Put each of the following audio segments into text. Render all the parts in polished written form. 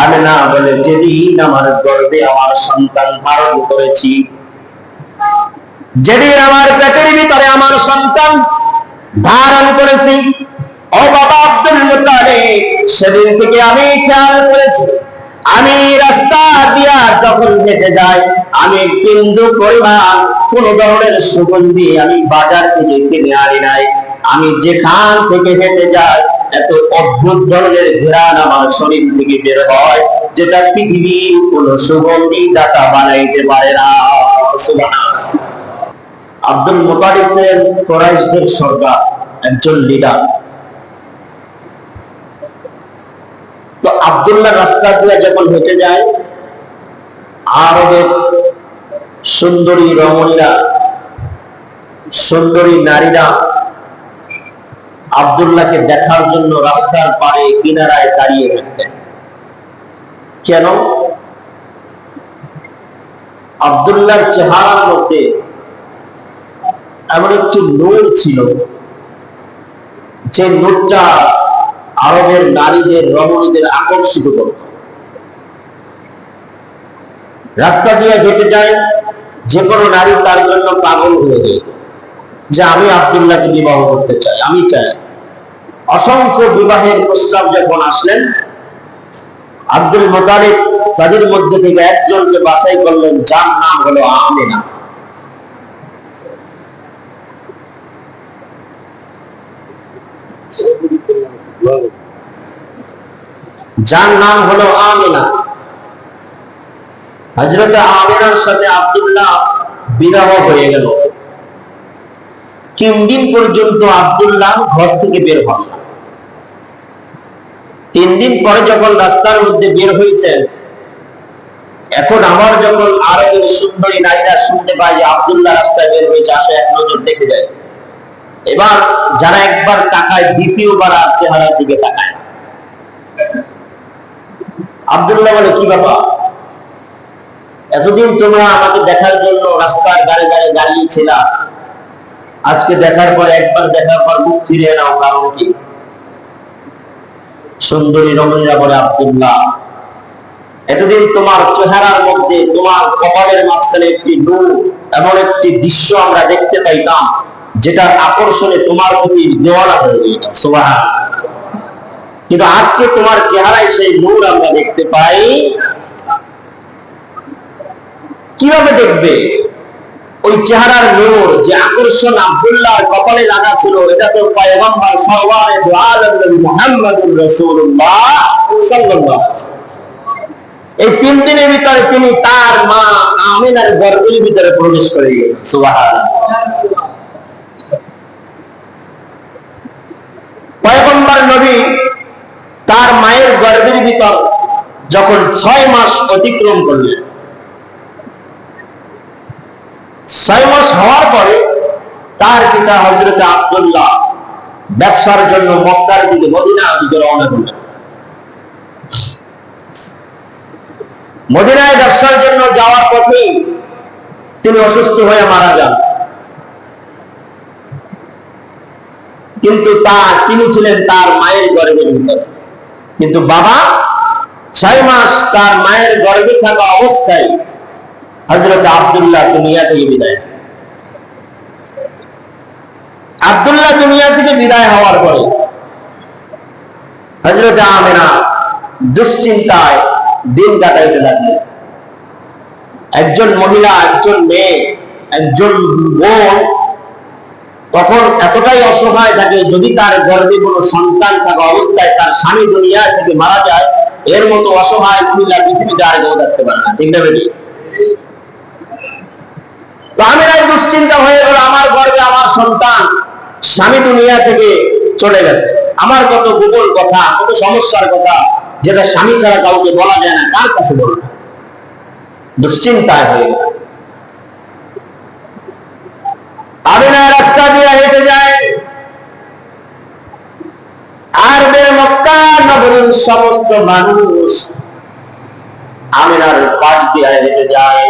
আমিনা বলে, যেদিন আমার গর্ভে আমার সন্তান ধারণ করেছি, যেদিন আমার পেটের ভিতরে আমার সন্তান ধারণ করেছি, ও বাবা আব্দুল মুত্তালিব, সেদিন থেকে আমি খেয়াল করেছি, আমি রাস্তা দিয়া যখন হেঁটে যাই, আমি বিন্দু পরিমাণ কোন ধরনের সুগন্ধি আমি বাজার থেকে কিনে আনি নাই। আমি যেখান থেকে হেঁটে যাই, এত অদ্ভুত ধরনের ঘ্রাণ আমার শরীর থেকে বের হয়, যেটা পৃথিবীর কোন সুগন্ধি দাতা বানাইতে পারে না। সুবহানাল্লাহ। আব্দুল মুত্তালিব ছিলেন কুরাইশদের সর্দার, একজন লিডার। তো আব্দুল্লাহ রাস্তা দিয়ে যখন হেঁটে যায়, আরবের সুন্দরী রমণীরা, সুন্দরী নারীরা আব্দুল্লাহকে দেখার জন্য রাস্তার পাড়ে কিনারায় দাঁড়িয়ে থাকতেন। কেন? আব্দুল্লাহর চেহারার মধ্যে এমন একটি নূর ছিল, যে নূরটা আরবের নারীদের, রমণীদের আকর্ষিত করত। রাস্তা দিয়ে হেঁটে যায়, যে কোনো নারী তার জন্য পাগল হয়ে যায়, যে আমি আব্দুল্লাহকে বিবাহ করতে চাই, আমি চাই। অসংখ্য বিবাহের প্রস্তাব যখন আসলেন, আব্দুল মুত্তালিব তাদের মধ্যে থেকে একজনকে বাছাই করলেন, যার নাম হলো আমিনা। যার নাম হলো আমিনা। হযরত আমিনার সাথে আব্দুল্লাহ বিবাহ হয়ে গেল। 3 দিন পর্যন্ত আব্দুল্লাহ ঘর থেকে বের হন না। 3 দিন পরে যখন রাস্তার মধ্যে বের হয়েছেন, এখন আমার যখন আরবের সুন্দরী নারীরা শুনতে পায় যে আব্দুল্লাহ রাস্তায় বের হয়েছে, আসে এক নজর দেখে যায়। এবার যারা একবার তাকায়, দ্বিতীয়বার আর চেহারার দিকে তাকায়। আব্দুল্লাহ বলে, কি বাবা, এতদিন তোমরা আমাকে দেখার জন্য রাস্তার গাড়ি গাড়ি দাঁড়িয়েছিল, আজকে দেখার পর, একবার দেখার পর মুখ ফিরিয়ে নাও, কারণ কি? সুন্দরী রমণীরা বলে, আব্দুল্লাহ, এতদিন তোমার চেহারার মধ্যে, তোমার কপালের মাঝখানে একটি নূর, এমন একটি দৃশ্য আমরা দেখতে পাইতাম, যেটার আকর্ষণে তোমার প্রতি দেওয়ানা হয়ে যেতাম। সুবহানাল্লাহ। কিন্তু আজকে তোমার চেহারায় সেই নূর আমরা দেখতে পাই। কিভাবে দেখবে? ওই চেহারার নূর, যে আকর্ষণ আব্দুল্লাহর কপালে লাগা ছিল, এটা তো পয়গম্বর সরওয়ারে দু আলম নবী মুহাম্মদুর রাসূলুল্লাহ সাল্লাল্লাহু আলাইহি ওয়াসাল্লাম। এই 3 দিনের ভিতরে তিনি তার মা আমিনার গর্ভের ভিতরে প্রবেশ করে গেছেন। সুবহানাল্লাহ। পয়গম্বর নবী তার মায়ের গর্ভের ভিতর যখন 6 মাস অতিক্রম করলেন, 6 মাস হওয়ার পরে তার পিতা হযরত আব্দুল্লাহ ব্যবসার জন্য মক্কার দিকে, মদিনার দিকে রওনা করলেন। মদিনায় ব্যবসার জন্য যাওয়ার পথে তিনি অসুস্থ হয়ে মারা যান। কিন্তু তিনি ছিলেন তার মায়ের গর্ভের ভিতরে। কিন্তু বাবা 6 মাস তার মায়ের গর্ভে থাকা অবস্থায় হযরত আব্দুল্লাহ দুনিয়া থেকে বিদায়। আব্দুল্লাহ দুনিয়া থেকে বিদায় হওয়ার পরে হযরত আমিনা দুশ্চিন্তায় দিন কাটাইতে লাগলেন। একজন মহিলা, একজন মেয়ে, একজন বোন তখন এতটাই অসহায় থাকে, যদি তার গর্ভে কোনো সন্তান থাকা অবস্থায় তার স্বামী দুনিয়া থেকে মারা যায়, এর মতো অসহায় মহিলা পৃথিবীতে আর কেউ থাকতে পারে না। ঠিক না বেটি? তো আমিনার দুশ্চিন্তা হয়ে গেল, আমার গর্ভে আমার সন্তান, স্বামী দুনিয়া থেকে চলে গেছে, আমার কত গোপন কথা, কত সমস্যার কথা, যেটা স্বামী ছাড়া কাউকে বলা যায় না, কার কাছে বলবো? দুশ্চিন্তায় হয়ে গেল। আমিনা রাস্তা দিয়ে হেঁটে যায়, আরবের মক্কা নগরীর সমস্ত মানুষ আমিনার পাশ দিয়ে হেঁটে যায়।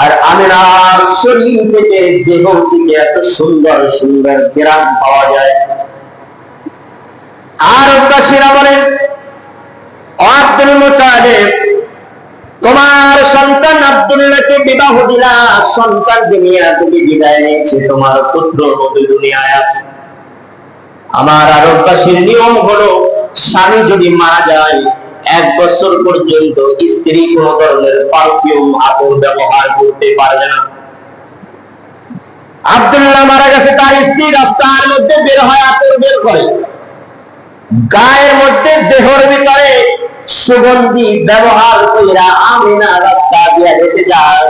আর আমিনার শরীর থেকে, দেহ থেকে এত সুন্দর সুন্দর ঘ্রাণ পাওয়া যায়। আর বাসীরা বলেন, মুত্তালিব, তোমার সন্তান আব্দুল্লাহকে বিবাহ দিলা, সন্তানকে নিয়ে তুমি বিদায় নিয়েছে, তোমার পুত্র দুনিয়ায় আছে। আমার আরববাসীর নিয়ম হলো, স্বামী যদি মারা যায় 1 বছর পর্যন্ত স্ত্রী কোন ধরনের পারফিউম আতর ব্যবহার করতে পারবে না। আব্দুল্লাহ মারা গেছে, তার স্ত্রী রাস্তার মধ্যে বের হয়, আতর বের করে, গায়ের মধ্যে দেহর ভিতরে সুগন্ধি ব্যবহার কইরা আমিনা রাস্তা দিয়ে হেঁটে যায়।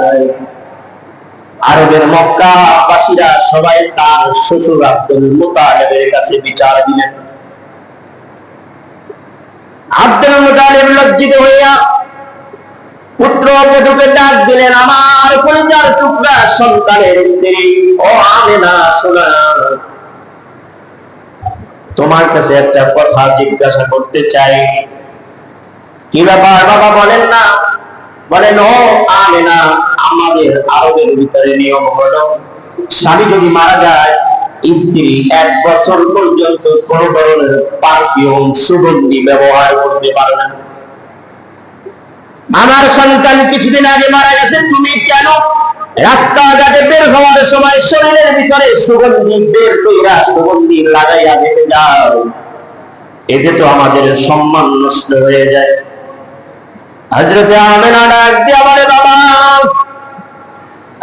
আরবের মক্কাবাসীরা সবাই তার শ্বশুর আব্দুল মুতালিবের কাছে বিচার দিলেন। আব্দুল মুতালিব লজ্জিত হইয়া পুত্র বধূকে ডাক দিলেন, আমার কলিজার টুকরা সন্তানের স্ত্রী, ও আমিনা, শোনা, তোমার কাছে একটা কথা জিজ্ঞাসা করতে চাই। কি ব্যাপার বাবা, বলেন না। বলেন, ও আমিনা, আমাদের আরবের ভিতরে নিয়ম হলো, স্বামী যদি মারা যায় স্ত্রী 1 বছর পর্যন্ত কোন ধরনের পারফিউম সুগন্ধি ব্যবহার করতে পারে না। আমার সন্তান কিছুদিন আগে মারা গেছে, তুমি কেন রাস্তাঘাটে বের হওয়ার সময় শরীরের ভিতরে সুগন্ধি বের কইরা সুগন্ধি লাগাইয়া হেঁটে যাও? এতে তো আমাদের সম্মান নষ্ট হয়ে যায়। হযরতে আমিনা ডাক দিয়া বলে, বাবা,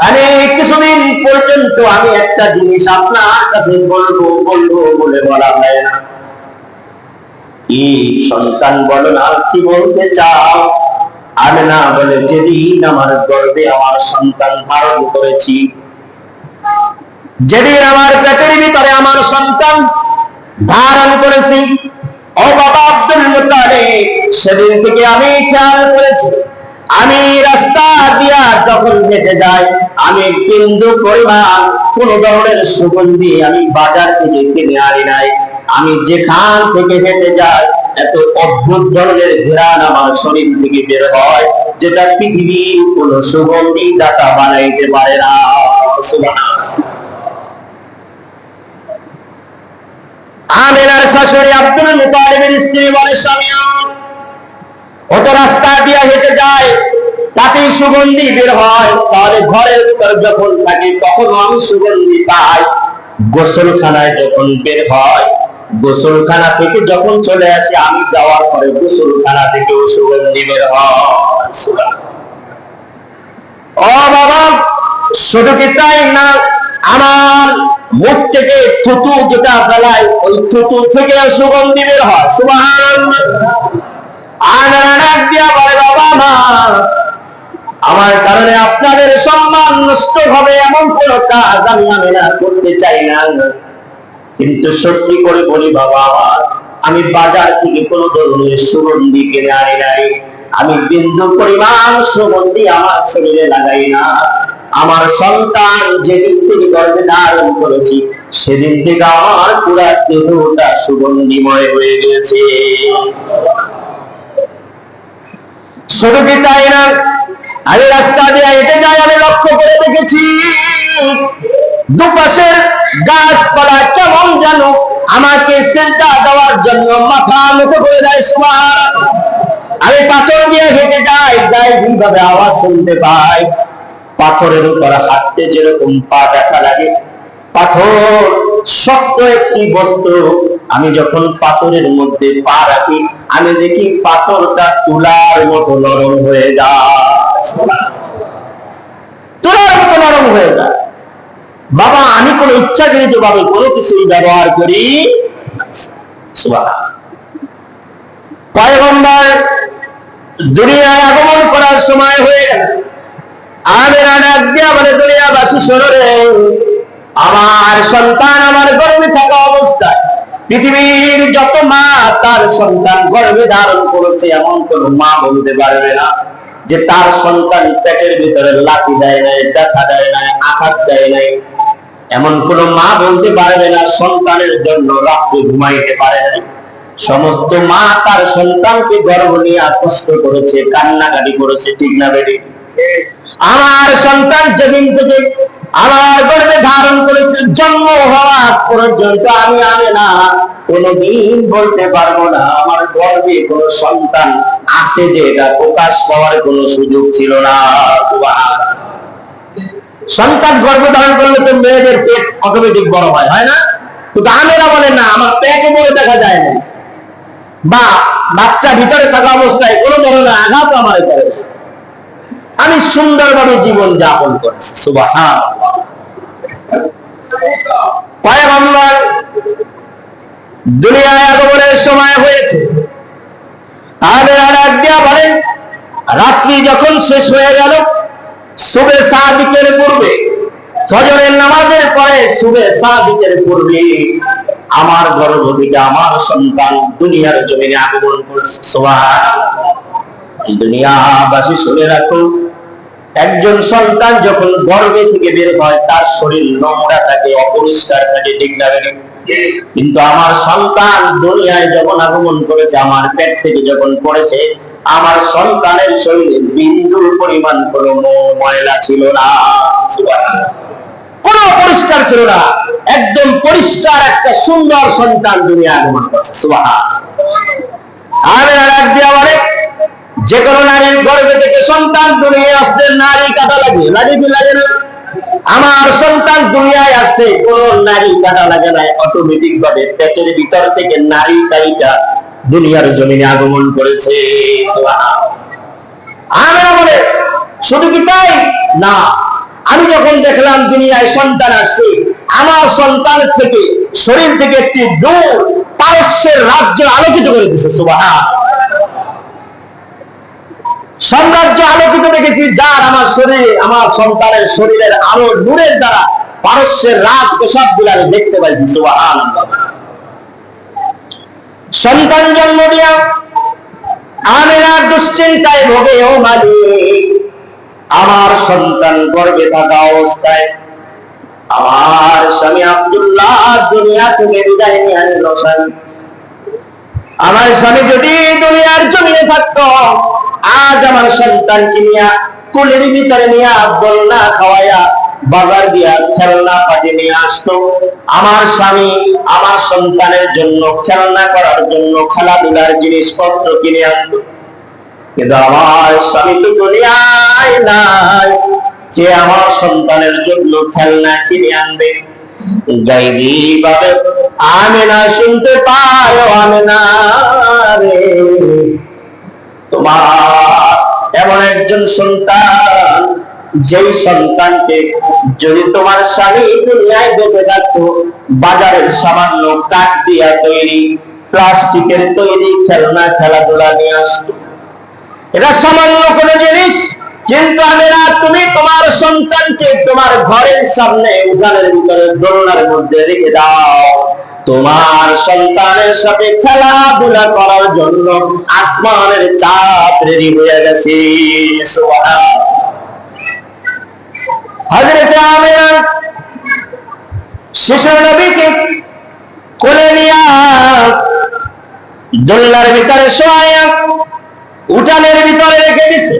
আমি কিছুদিন পর্যন্ত আমি একটা জিনিস আপনার কাছে বলবো বলে বলা হয় না। কি সন্তান, বলো না, কি বলতে চাও? আমিনা বলে, যেদিন আমার গর্ভে আমার সন্তান ধারণ করেছি, যেদিন আমার পেটের ভিতরে আমার সন্তান ধারণ করেছি, ও বাবা আব্দুল মুত্তালিব, সেদিন থেকে আমি খেয়াল করেছি, আমি রাস্তা দিয়া যখন হেঁটে যাই, আমি বিন্দু পরিমাণ কোন ধরনের সুগন্ধি আমি বাজার থেকে কিনে আনি নাই। আমি যেখান থেকে হেঁটে যাই, এত অদ্ভুত ধরনের ঘ্রাণ আমার শরীর থেকে বের হয়, যেটা পৃথিবীর কোন সুগন্ধি দাতা বানাইতে পারে না। সুবহানাল্লাহ। আমিনার শাশুড়ি আব্দুল মুত্তালিবের স্ত্রী বলে, স্বামী, অত রাস্তা দিয়ে হেঁটে যায়, তাতেই সুগন্ধি বের হয়, তাহলে ঘরের ভিতর যখন থাকি তখন আমি সুগন্ধি পাই। গোসলখানায় যখন বের হয়, গোসলখানা থেকে যখন চলে আসে, আমি যাওয়ার পরে গোসলখানা থেকেও সুগন্ধি বের হয়। ও বাবা, শুধু কি তাই না, আমার মুখ থেকে থুতু যেটা ফেলায়, ওই থুতু থেকে সুগন্ধি বের হয়। সুবহানাল্লাহ। আমার কারণে আপনাদের সম্মান নষ্ট হবে এমন কোন কাজ আমি না করতে চাই না, কিন্তু সত্যি করে বলি বাবা, আমি বাজার থেকে কোন ধরনের সুগন্ধি কিনে আনি নাই, আমি বিন্দু পরিমাণ সুগন্ধি আমার শরীরে লাগাই না। আমার সন্তান যেদিন থেকে গর্ভে ধারণ করেছি, সেদিন থেকে আমার পুরা দেহটা সুগন্ধিময় হয়ে গেছে। শুধু কি তাই না, আমি রাস্তা দিয়ে হেঁটে যাই, আমি লক্ষ্য করে দেখেছি দুপাশের গাছপালা কেমন যেন আমাকে সিজদা দেওয়ার জন্য মাথা নত করে দেয়। সুবহানাল্লাহ। আমি পাথর দিয়ে হেঁটে যাই, গায়ে ভাবে আওয়াজ শুনতে পাই। পাথরের উপর হাঁটতে যেরকম পা ব্যথা লাগে, পাথর শক্ত একটি বস্তু, আমি যখন পাথরের মধ্যে পা রাখি, আমি দেখি পাথরটা তুলার মতো নরম হয়ে যায়। তুলার মতো নরম হয়ে যায়। বাবা, আমি কোন ইচ্ছাকৃত ভাবে কোনো কিছুই ব্যবহার করি। পয়গম্বর দুনিয়ায় আগমন করার সময় হয়ে গেল। আমিনা ডাক দিয়া বলে, দুনিয়াবাসী শোনো রে, আমার সন্তান আমার গর্ভে থাকা অবস্থায় পৃথিবীর যত মা তার সন্তান গর্ভে ধারণ করেছে, এমন কোন মা বলতে পারবে না যে তার সন্তান পেটের ভিতরে লাথি দেয় নাই, ব্যথা দেয় নাই, আঘাত দেয় নাই। এমন কোন মা বলতে পারবে না সন্তানের জন্য রাত্রে ঘুমাইতে পারে নাই। সমস্ত মা তার সন্তানকে গর্ভ নিয়ে কষ্ট করেছে, কান্নাকাটি করেছে, ঠিক না বেটি? আমার সন্তান যেদিন থেকে আমার গর্ভে ধারণ করেছে, জন্ম হওয়া পর্যন্ত আমি আমেনা কোনদিন বলতে পারবো না আমার গর্ভে কোন সন্তান আছে, যে এটা প্রকাশ পাওয়ার কোন সুযোগ ছিল না। সুবহানাল্লাহ। সন্তান গর্ভ ধারণ করলে তো মেয়েদের পেট অটোমেটিক বড় হয়, হয় না? কিন্তু আমেনা বলেন না, আমার পেটে বড় দেখা যায় না, বা বাচ্চা ভিতরে থাকা অবস্থায় কোনো ধরনের আঘাত আমার করে, আমি সুন্দরভাবে জীবন যাপন করেছি। সুবহানাল্লাহ। পয়গম্বর দুনিয়ায় আগমনের সময় হয়েছে, বলেন রাত্রি যখন শেষ হয়ে গেল, সুবে সাদিকের পূর্বে, ফজরের নামাজের পরে সুবে সাদিকের পূর্বে আমার গর্ভ থেকে আমার সন্তান দুনিয়ার জমিনে আগমন করেছে। সুবহানাল্লাহ। দুনিয়াবাসী শুনে রাখো, একজন সন্তান যখন গর্ভে থেকে বের হয় তার শরীর নোংরা থাকে, অপরিষ্কার থাকে, ঠিক না? কিন্তু আমার সন্তান দুনিয়ায় যখন আগমন করেছে, আমার পেট থেকে যখন পড়েছে, আমার সন্তানের শরীরে বিন্দুর পরিমাণ কোনো ময়লা ছিল না, কোনো অপরিষ্কার ছিল না, একদম পরিষ্কার একটা সুন্দর সন্তান দুনিয়া আগমন করেছে। সুবহানাল্লাহ। আর বলে যে কোনো নারীর গর্ভে থেকে সন্তান দুনিয়ায় আসতে নারী কাটা লাগে, লাগে কি লাগে না? আমার সন্তান দুনিয়ায় আসছে, কোন নারী কাটা লাগে না, অটোমেটিক ভাবে পেটের ভিতর থেকে নারী কাইটা দুনিয়ার জমিনে আগমন করেছে। আমরা বলে শুধু কি তাই না, আমি যখন দেখলাম দুনিয়ায় সন্তান আসছে, আমার সন্তানের থেকে শরীর থেকে একটি দূর পারস্যের রাজ্য আলোকিত করে দিয়েছে। সুবহানাল্লাহ। সাম্রাজ্য আলোকিত দেখেছি, যার আমার শরীরে, আমার সন্তানের শরীরের আলো নূরের দ্বারা পারস্যের রাজ প্রসাদ গুলো আমি দেখতে পাইছি। সুবহানাল্লাহ। সন্তান জন্ম দিয়া আমিনা দুশ্চিন্তায় ভোগে, ও মালিক আমার সন্তান গর্ভে থাকা অবস্থায় আমার স্বামী আব্দুল্লাহ দুনিয়া থেকে বিদায় নিয়ে নিল। আমার স্বামী যদি দুনিয়ার জমিনে থাকতো, আজ আমার সন্তানকে নিয়ে কুলের ভিতরে নিয়ে দোলনা খাওয়াইয়া বাজার দিয়া খেলনা পাঠিয়ে নিয়ে আসতো। আমার স্বামী আমার সন্তানের জন্য খেলনা করার জন্য খেলাধুলার জিনিসপত্র কিনে আনতো। কিন্তু আমার স্বামী তো দুনিয়ায় নাই, যে আমার সন্তানের জন্য খেলনা কিনে আনবে। গাইবি ভাবে আমিনা শুনতে পায়, আমিনা রে তোমার এমন একজন সন্তান, যেই সন্তানকে যদি তোমার স্বামী দুনিয়ায় বেঁচে থাকতো, বাজারের সামান্য কাঠ দিয়া তৈরি, প্লাস্টিকের তৈরি খেলনা খেলাধুলা নিয়ে আসতো। এটা সামান্য কোনো জিনিস, কিন্তু আমিনা তুমি তোমার সন্তানকে তোমার ঘরের সামনে উঠানের ভিতরে দোলনার মধ্যে রেখে দাও, তোমার সন্তানের সাথে খেলাধুলা করার জন্য আসমানের চাঁদ রেডি হয়ে গেছে। সুবহানাল্লাহ। হযরত আমিনা শিশু নবীকে কোলে নিয়ে দোলনার ভিতরে শোয়ায়া উঠানের ভিতরে রেখে দিছে।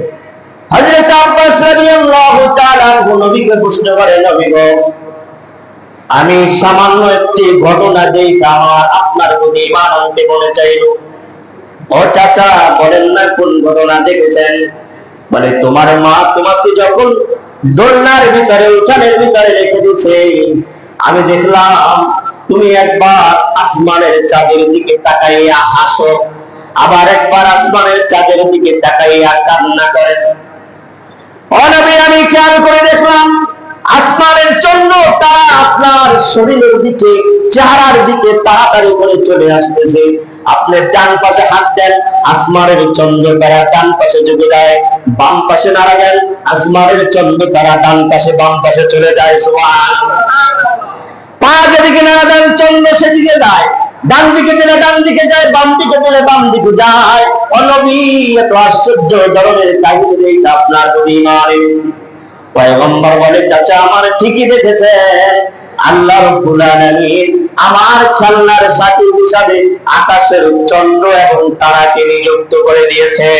হযরত আব্বাস রাদিয়াল্লাহু তাআলা নবীকে প্রশ্ন করে, নবী গো, আমি সামান্য একটি ঘটনা দেখে আমার আপনার প্রতি ঈমান আনতে মনে চাইল। ও চাচা বলেন না কোন ঘটনা দেখেছেন? বলে তোমার মা তোমাকে যখন দোলনার ভিতরে উঠানের ভিতরে রেখে দিয়েছে, আমি দেখলাম তুমি একবার আসমানের চাঁদের দিকে তাকাইয়া হাসো, আবার একবার আসমানের চাঁদের দিকে তাকাইয়া কান্না করেন। ও নবী, আমি খেয়াল করে দেখলাম আসমানের চন্দ্র তারা আপনার শরীরের দিকে, চেহারার দিকে তাড়াতাড়ি করে চলে আসতেছে। আপনি ডান পাশে হাত দেন, আসমানের চন্দ্র তারা ডান পাশে চলে যায়, বাম পাশে নাড়া দেন, আসমানের চন্দ্র তারা ডান পাশে বাম পাশে চলে যায়। সুবহানাল্লাহ। পা যেদিকে নাড়া দেন চন্দ্র সেদিকে যায়, ডান দিকে দিলে ডান দিকে যায়, বাম দিকে দিলে বাম দিকে যায়। ও নবী, এত আশ্চর্য ধরনের কাহিনী দেখে আপনার প্রতি ঈমান এনেছি। পয়গম্বর বলে, চাচা আমার ঠিকই দেখেছেন, আল্লাহ রাব্বুল আলামিন আমার খেলনার সাথী হিসাবে আকাশের চন্দ্র এবং তারাকে নিযুক্ত করে দিয়েছে।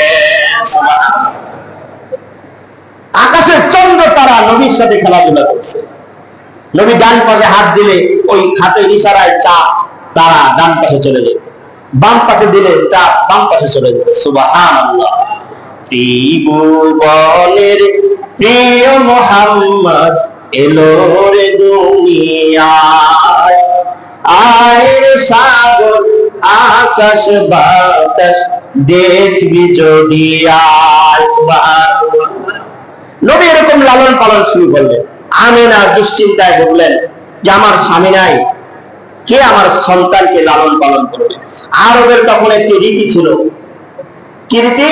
আকাশের সাহাবারা নবীর সাথে খেলাধুলা করছে। নবী ডান পাশে হাত দিলে ওই হাতের ইশারায় চাপ তারা ডান পাশে চলে যেত, বাম পাশে দিলে চাপ বাম পাশে চলে যেত। সুবহানাল্লাহ। ত্রিভুবনের প্রিয় মুহাম্মদ এলো রে দুনিয়ায়, আয়ের সাগর আকাশ বাতাস দেখবি যদি আয়। নবী এরকম লালন পালন শুরু করলেন। আমিনা দুশ্চিন্তায় বললেন যে আমার স্বামী নাই, কে আমার সন্তানকে লালন পালন করবে? আরবের তখন একটি রীতি ছিল, কি রীতি?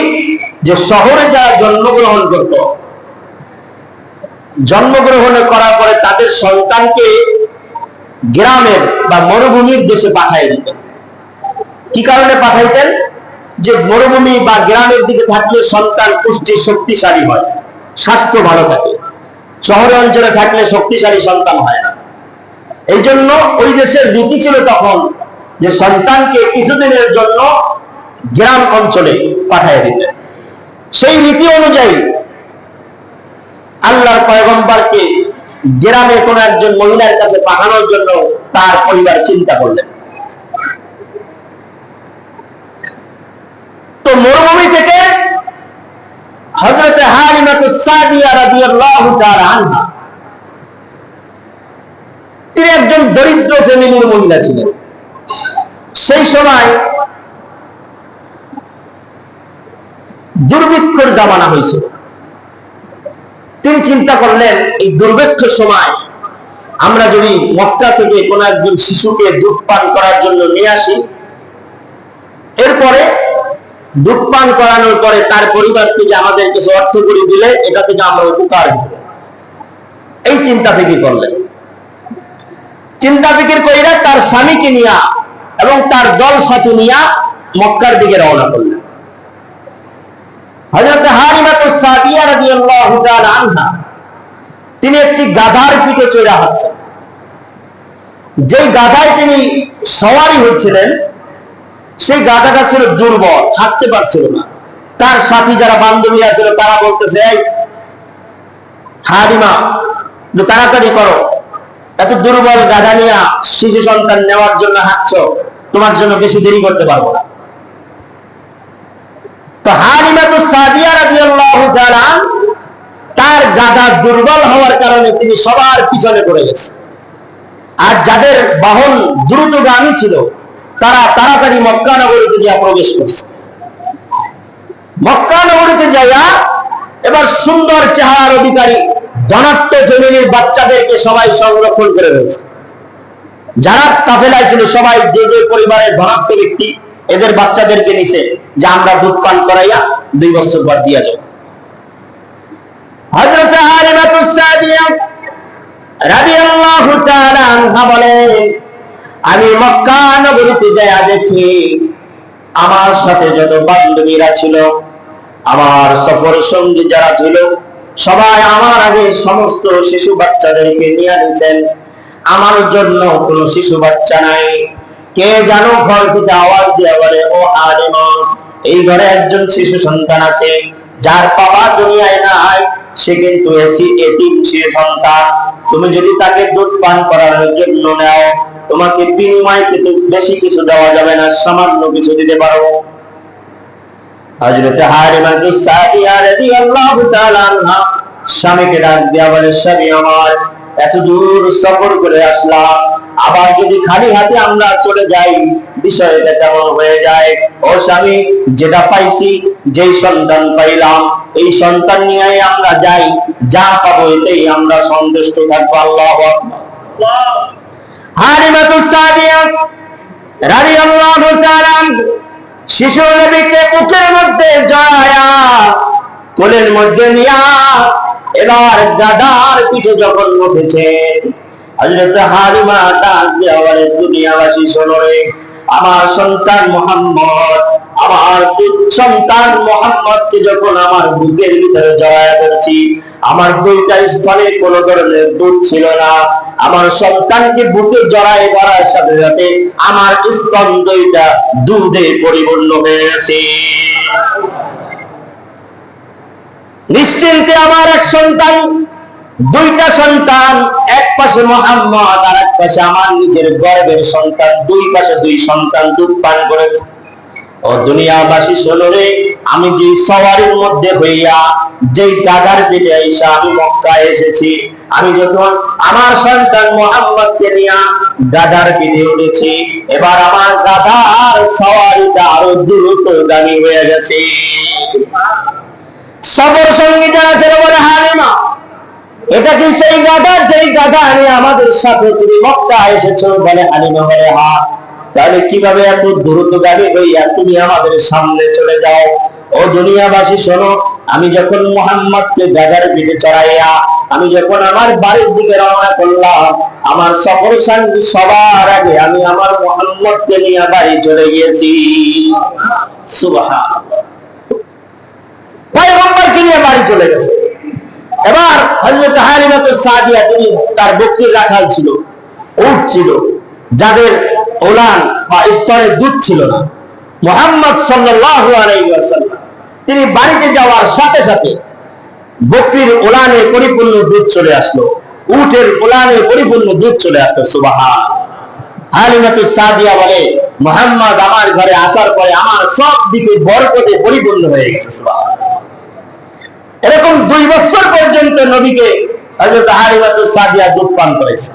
যে শহরে যারা জন্মগ্রহণ করত, জন্মগ্রহণ করার পরে তাদের সন্তানকে গ্রামের বা মরুভূমির দেশে পাঠাই দিতেন। কি কারণে পাঠাইতেন? যে মরুভূমি বা গ্রামের দিকে থাকলে সন্তান পুষ্টি শক্তিশালী হয়, স্বাস্থ্য ভালো থাকে। শহরে অঞ্চলে থাকলে শক্তিশালী সন্তান হয় না। এই জন্য ওই দেশের রীতি ছিল তখন যে সন্তানকে কিছুদিনের জন্য গ্রাম অঞ্চলে পাঠিয়ে দিতেন। সেই রীতি অনুযায়ী আল্লাহর পয়গম্বরকে গ্রামে কোন একজন মহিলার কাছে পাঠানোর জন্য তার পরিবার চিন্তা করলেন। তো মরুভূমি থেকে হযরত হালিমাতুস সাদিয়া রাদিয়াল্লাহু তাআলা আনহা, তিনি একজন দরিদ্র ফ্যামিলির মহিলা ছিলেন। সেই সময় দুর্ভিক্ষর জামানা হয়েছিল। তিনি চিন্তা করলেন এই দুর্ভিক্ষের সময় আমরা যদি মক্কা থেকে কোন একজন শিশুকে দুধ পান করার জন্য নিয়ে আসি, এরপরে দুধ পান করানোর পরে তার পরিবার থেকে আমাদের কিছু অর্থ করে দিলে এটা থেকে আমরা উপকার হব। এই চিন্তা ফিকির করলেন। চিন্তা ফিকির কইরা তার স্বামীকে নিয়া এবং তার দল সাথী নিয়া মক্কার দিকে রওনা করলেন। হযরত হালিমাতুস সাদিয়া রাদিয়াল্লাহু তাআলা আনহা, তিনি একটি গাধার পিঠে চড়ে হাঁটছেন। যেই গাধায় তিনি সওয়ারি হচ্ছিলেন, সেই গাধাটা ছিল দুর্বল, হাঁটতে পারছিল না। তার সাথী যারা বান্ধবীরা ছিল তারা বলতেছে, এই হালিমা, তাড়াতাড়ি করো, এত দুর্বল গাধা নিয়ে শিশু সন্তান নেওয়ার জন্য হাঁটছো, তোমার জন্য বেশি দেরি করতে পারবো না। তো হালিমাতুস সাদিয়া রাদিয়াল্লাহু তাআলা তার গাধা দুর্বল হওয়ার কারণে তিনি সবার পিছনে পড়ে গেছে। আর যাদের বাহন দ্রুতগামী ছিল তারা তাড়াতাড়ি মক্কা নগরীতে যা প্রবেশ করছে। মক্কা নগরীতে যাইয়া এবার সুন্দর চেহারার অধিকারী ধনাঢ্য ফ্যামিলির বাচ্চাদেরকে সবাই সংরক্ষণ করে রয়েছে। যারা কাফেলায় ছিল সবাই যে যে পরিবারের ধনাঢ্য ব্যক্তি এদের বাচ্চাদেরকে নিছে যে আমরা দুধ পান করাইয়া 2 বছর পর দিয়া যাব। হযরত হালিমাতুস সাদিয়া রাদিয়াল্লাহু তাআলা আনহা বলেন, আমি মক্কা নগরীতে যাইয়া দেখি আমার সাথে যত বান্ধবীরা ছিল, আমার সফর সঙ্গী যারা ছিল, সবাই আমার আগে সমস্ত শিশু বাচ্চাদেরকে নিয়ে নিছেন। আমার জন্য কোনো শিশু বাচ্চা নাই। কে জানো ঘর থেকে আওয়াজ দিয়ে বলে, ও হালিমা, এই ঘরে একজন শিশু সন্তান আছে, যার বাবা দুনিয়ায় নাই, সে কিন্তু এতিম শিশু সন্তান। তুমি যদি তাকে দুধ পান করানোর জন্য নাও, তোমাকে বিনিময়ে কিন্তু বেশি কিছু দেওয়া যাবে না, সামান্য কিছু দিতে পারো। হযরত হালিমাতুস সাদিয়া রাদিয়াল্লাহু তাআলা আনহা স্বামীকে ডাক দিয়া বলে, স্বামী আমার, এত দূর সফর করে আসলাম, আবার যদি খালি হাতে আমরা চলে যাই বিষয়টা কেমন হয়ে যায়? ও স্বামী, যেটা পাইছি, যেই সন্তান পাইলাম, এই সন্তান নিয়ে আমরা যাই, যা পাবো এতেই আমরা সন্তুষ্ট থাকবো। আল্লাহু আকবার। হালিমাতুস সাদিয়া রাদিয়াল্লাহু তাআলা শিশু নবীকে বুকের মধ্যে জড়ায়া কোলের মধ্যে নিয়া এবার গাধার পিঠে যখন উঠেছে, হযরত হালিমা ডাক দিয়া বলে, দুনিয়াবাসী শোনো রে, আমার সন্তান মুহাম্মদ, আমার সন্তান মুহাম্মদকে যখন আমার বুকের ভিতরে জড়ায়া ধরছি, আমার 2টা স্তনে কোনো ধরনের দুধ ছিল না। আমার সন্তানকে বুকে জড়ায় ধরার সাথে সাথে আমার স্তন 2টা দুধে পরিপূর্ণ হয়ে গেছে। নিশ্চিন্তে আমার এক সন্তান দুইটা সন্তান, এক পাশে মুহাম্মদ আর এক পাশে আমার নিজের গর্ভের সন্তান, দুই পাশে দুই সন্তান দুধ পান করেছে। ও দুনিয়াবাসী শোনো রে, আমি যে সওয়ারির মধ্যে হইয়া যেই গাধার পিঠে আইসা আমি মক্কায় এসেছি, আমি যখন আমার সন্তান মুহাম্মদকে নিয়ে গাধার পিঠে উঠেছি, এবার আমার গাধার সওয়ারিটা আরো দ্রুতগামী হয়ে গেছে। সফর সঙ্গী যারা ছিল বলে, হালিমা এটা কি সেই গাধা যেই গাধা নিয়ে আমাদের সাথে তুমি মক্কা এসেছো? বলে হালিমা, বলে হ্যাঁ। তাহলে কিভাবে এত দ্রুতগামী হইয়া তুমি আমাদের সামনে চলে যাও? ও দুনিয়াবাসী শোনো, আমি যখন মুহাম্মদকে গাধার পিঠে চড়াইয়া আমি যখন আমার বাড়ির দিকে রওনা করলাম, আমার সফর সঙ্গী সবার আগে আমি আমার মুহাম্মদকে নিয়ে বাড়ি চলে গিয়েছি। সুবহানাল্লাহ, পয়গম্বরকে নিয়ে বাড়ি চলে গেছে। এবার হযরত হালিমাতুস সাদিয়া, তিনি তার বকরির রাখাল ছিল, উট ছিল, যাদের ওলান বা স্তনের দুধ ছিল না। মুহাম্মদ সাল্লাল্লাহু আলাইহি ওয়াসাল্লাম তিনি বাড়িতে যাওয়ার সাথে সাথে বকরির ওলানে পরিপূর্ণ দুধ চলে আসলো, উটের ওলানে পরিপূর্ণ দুধ চলে আসলো। সুবহানাল্লাহ। হালিমাতুস সাদিয়া বলে, মুহাম্মদ আমার ঘরে আসার পরে আমার সব দিকে বরকতে পরিপূর্ণ হয়ে গেছে। সুবহানাল্লাহ। এরকম 2 বছর পর্যন্ত নবীকে হযরত হালিমাতুস সাদিয়া দুধ পান করেছে।